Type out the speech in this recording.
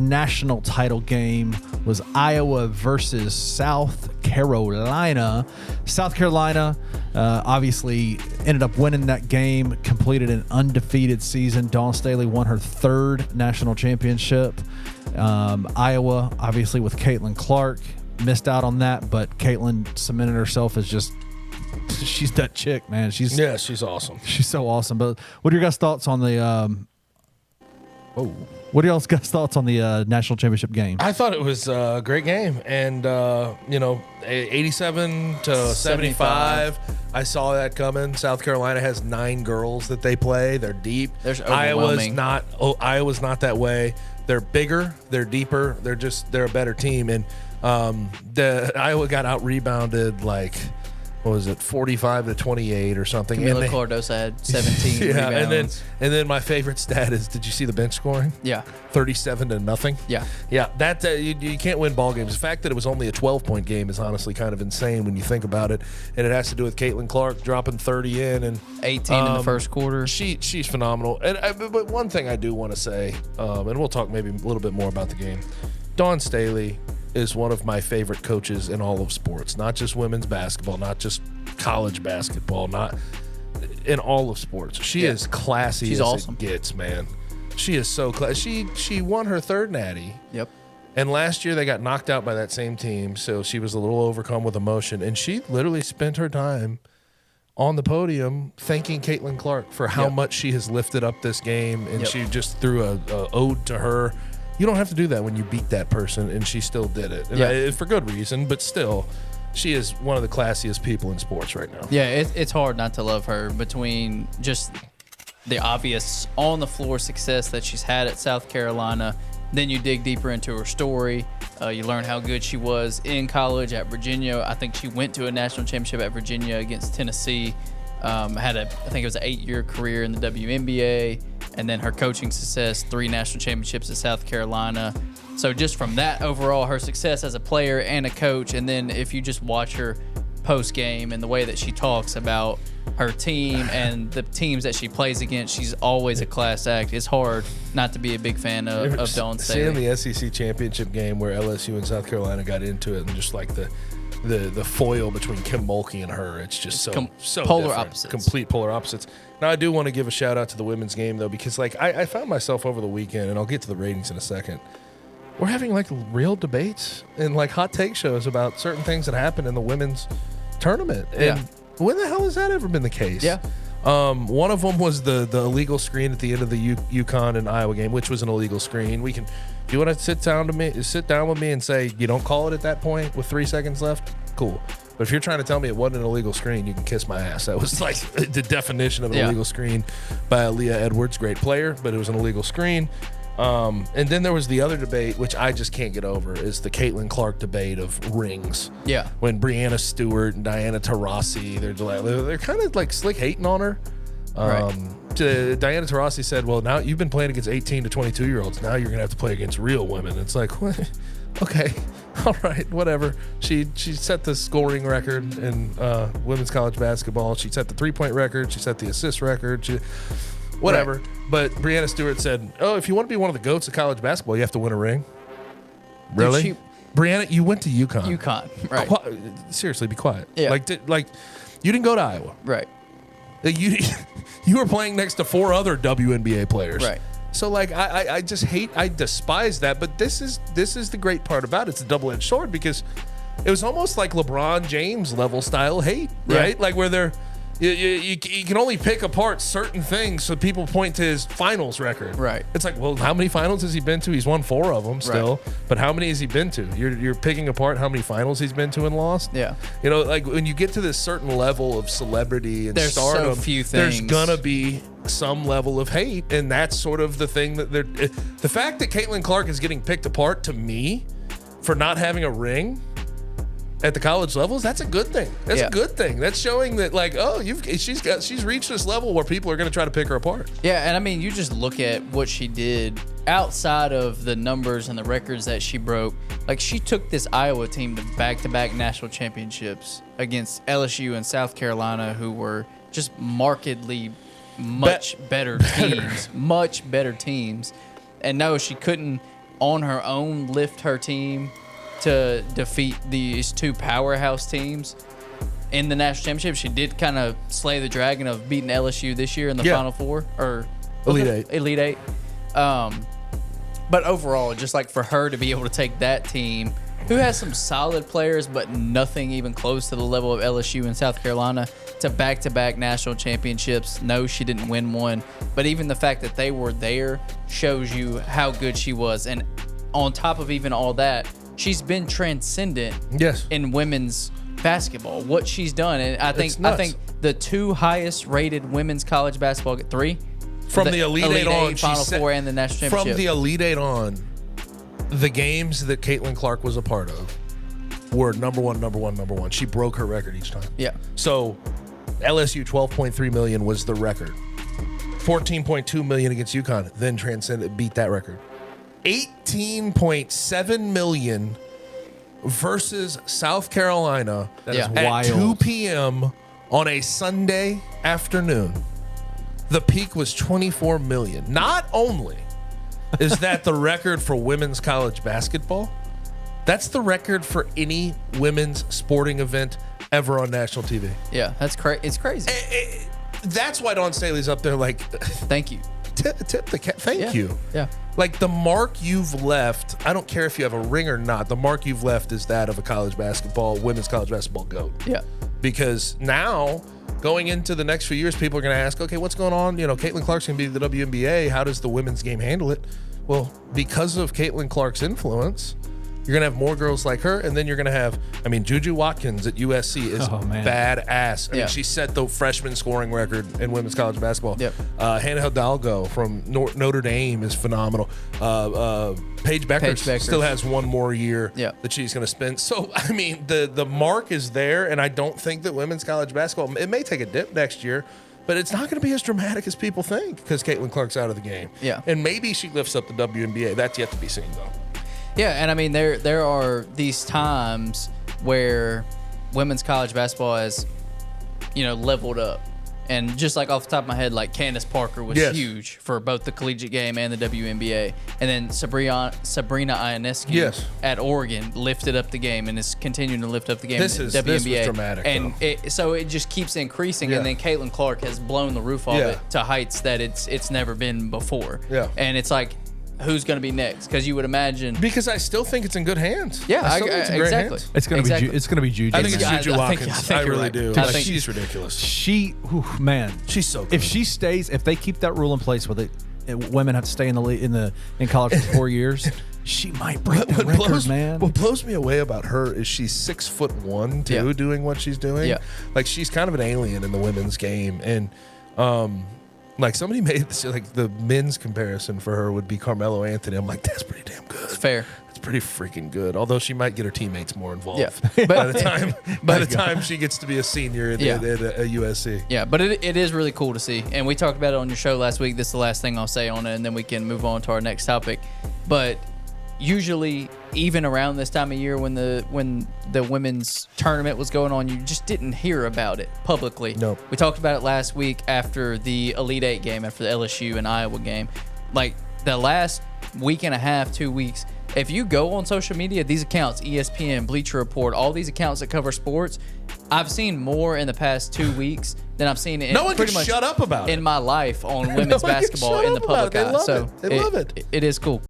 national title game was Iowa versus South Carolina. South Carolina obviously ended up winning that game, completed an undefeated season. Dawn Staley won her third national championship. Iowa, obviously with Caitlin Clark, missed out on that, but Caitlin cemented herself as just, she's that chick, man. She's awesome. She's so awesome. But what are your guys' thoughts on the What are y'all's guys' thoughts on the national championship game? I thought it was a great game, and 87 to 75. I saw that coming. South Carolina has 9 girls that they play. They're deep. There's overwhelming. Iowa's not that way. They're bigger. They're deeper. They're a better team, and the Iowa got out rebounded like, what was it, 45 to 28 or something. Camila Cardosa had 17 rebounds. And then my favorite stat is, did you see the bench scoring? Yeah. 37 to nothing. Yeah. Yeah, that you can't win ball games. The fact that it was only a 12-point game is honestly kind of insane when you think about it. And it has to do with Caitlin Clark dropping 30 in and 18 in the first quarter. She's phenomenal. But one thing I do want to say, and we'll talk maybe a little bit more about the game. Dawn Staley is one of my favorite coaches in all of sports, not just women's basketball, not just college basketball, not in all of sports. She is classy. She's awesome. It gets, man. She is so classy. She won her third natty. Yep. And last year they got knocked out by that same team, so she was a little overcome with emotion. And she literally spent her time on the podium thanking Caitlin Clark for how much she has lifted up this game, and she just threw a ode to her. You don't have to do that when you beat that person, and she still did it. And for good reason, but still, she is one of the classiest people in sports right now. Yeah, it's hard not to love her, between just the obvious on-the-floor success that she's had at South Carolina. Then you dig deeper into her story. You learn how good she was in college at Virginia. I think she went to a national championship at Virginia against Tennessee. I think it was an 8-year career in the WNBA. And then her coaching success, 3 national championships at South Carolina. So just from that overall, her success as a player and a coach, and then if you just watch her post-game and the way that she talks about her team and the teams that she plays against, she's always a class act. It's hard not to be a big fan of Dawn Staley. Seeing the SEC championship game where LSU and South Carolina got into it, and just like the foil between Kim Mulkey and her, it's just so polar different. opposites. Complete polar opposites. Now, I do want to give a shout out to the women's game, though, because like I found myself over the weekend, and I'll get to the ratings in a second, we're having like real debates and like hot take shows about certain things that happened in the women's tournament. And when the hell has that ever been the case? Yeah. One of them was the illegal screen at the end of the UConn and Iowa game, which was an illegal screen. We can, if you want to sit down with me and say you don't call it at that point with 3 seconds left, cool. But if you're trying to tell me it wasn't an illegal screen, you can kiss my ass. That was like the definition of an illegal screen by Leah Edwards, great player, but it was an illegal screen. And then there was the other debate, which I just can't get over, is the Caitlin Clark debate of rings. Yeah. When Breanna Stewart and Diana Taurasi, they're kind of like slick hating on her. Diana Taurasi said, well, now you've been playing against 18 to 22-year-olds. Now you're going to have to play against real women. It's like, what? Okay. All right, whatever. She set the scoring record in women's college basketball. She set the 3-point record. She set the assist record. Whatever. Right. But Breanna Stewart said, oh, if you want to be one of the GOATs of college basketball, you have to win a ring. Really? Breanna, you went to UConn. UConn, right. Seriously, be quiet. Yeah. Like, you didn't go to Iowa. Right. You were playing next to 4 other WNBA players. Right. So like I just I despise that, but this is the great part about it. It's a double-edged sword, because it was almost like LeBron James level style hate, right? Like where you can only pick apart certain things, so people point to his finals record. Right. It's like, well, how many finals has he been to? He's won 4 of them still, but how many has he been to? You're picking apart how many finals he's been to and lost. Yeah. You know, like when you get to this certain level of celebrity and there's stardom, so few there's things. gonna be some level of hate, and that's sort of the thing that the fact that Caitlin Clark is getting picked apart, to me, for not having a ring at the college levels, that's a good thing. That's a good thing. That's showing that, like, oh, she's reached this level where people are going to try to pick her apart. Yeah, and I mean, you just look at what she did outside of the numbers and the records that she broke. Like, she took this Iowa team to back-to-back national championships against LSU and South Carolina, who were just markedly much better teams. And no, she couldn't on her own lift her team to defeat these two powerhouse teams in the national championship. She did kind of slay the dragon of beating LSU this year in the Final Four or Elite Eight. But overall, just like for her to be able to take that team, who has some solid players, but nothing even close to the level of LSU and South Carolina, to back-to-back national championships. No, she didn't win one, but even the fact that they were there shows you how good she was. And on top of even all that, she's been transcendent in women's basketball. What she's done, and I think the two highest rated women's college basketball, three from the Elite Eight on, Final Four, and the national championship. From the Elite Eight on, the games that Caitlin Clark was a part of were number one. She broke her record each time. Yeah. So LSU 12.3 million was the record. 14.2 million against UConn, then beat that record. 18.7 million versus South Carolina at 2 p.m. on a Sunday afternoon. The peak was 24 million. Not only is that the record for women's college basketball, that's the record for any women's sporting event ever on national TV. Yeah, that's crazy. It's crazy. That's why Dawn Staley's up there like, thank you. Tip the cat. Thank you. Yeah. Like the mark you've left, I don't care if you have a ring or not, the mark you've left is that of a women's college basketball GOAT. Yeah. Because now, going into the next few years, people are going to ask, okay, what's going on? You know, Caitlin Clark's going to be the WNBA. How does the women's game handle it? Well, because of Caitlin Clark's influence, you're going to have more girls like her, and then you're going to have, Juju Watkins at USC is badass. I mean, she set the freshman scoring record in women's college basketball. Yep. Hannah Hidalgo from Notre Dame is phenomenal. Paige Beckers still has one more year that she's going to spend. So, the mark is there, and I don't think that women's college basketball, it may take a dip next year, but it's not going to be as dramatic as people think because Caitlin Clark's out of the game. Yeah. And maybe she lifts up the WNBA. That's yet to be seen, though. Yeah, and there are these times where women's college basketball has, leveled up. And just like off the top of my head, like Candace Parker was huge for both the collegiate game and the WNBA. And then Sabrina Ionescu at Oregon lifted up the game and is continuing to lift up the game in the WNBA. This was dramatic, and so it just keeps increasing. And then Caitlin Clark has blown the roof off it to heights that it's never been before. Yeah. And it's like, who's going to be next? Because you would imagine. Because I still think it's in good hands. Yeah, I still think it's in great hands. It's going to be Juju. I think it's Juju Watkins. I really do. I think she's ridiculous. She's so good. If they keep that rule in place where women have to stay in college for 4 years, she might break the record, man. What blows me away about her is she's 6'1" too, doing what she's doing. Yeah. Like she's kind of an alien in the women's game, and like somebody made this, like the men's comparison for her would be Carmelo Anthony. I'm like, that's pretty damn good. It's fair. It's pretty freaking good. Although she might get her teammates more involved. Yeah. by the time she gets to be a senior at USC. Yeah, but it is really cool to see. And we talked about it on your show last week. This is the last thing I'll say on it, and then we can move on to our next topic. But usually, even around this time of year when the women's tournament was going on, you just didn't hear about it publicly. No. We talked about it last week after the Elite Eight game, after the LSU and Iowa game. Like the last week and a half, 2 weeks, if you go on social media, these accounts, ESPN, Bleacher Report, all these accounts that cover sports, I've seen more in the past 2 weeks than I've seen in pretty much shut up about in my life on women's basketball in the public eye. They love it. It is cool.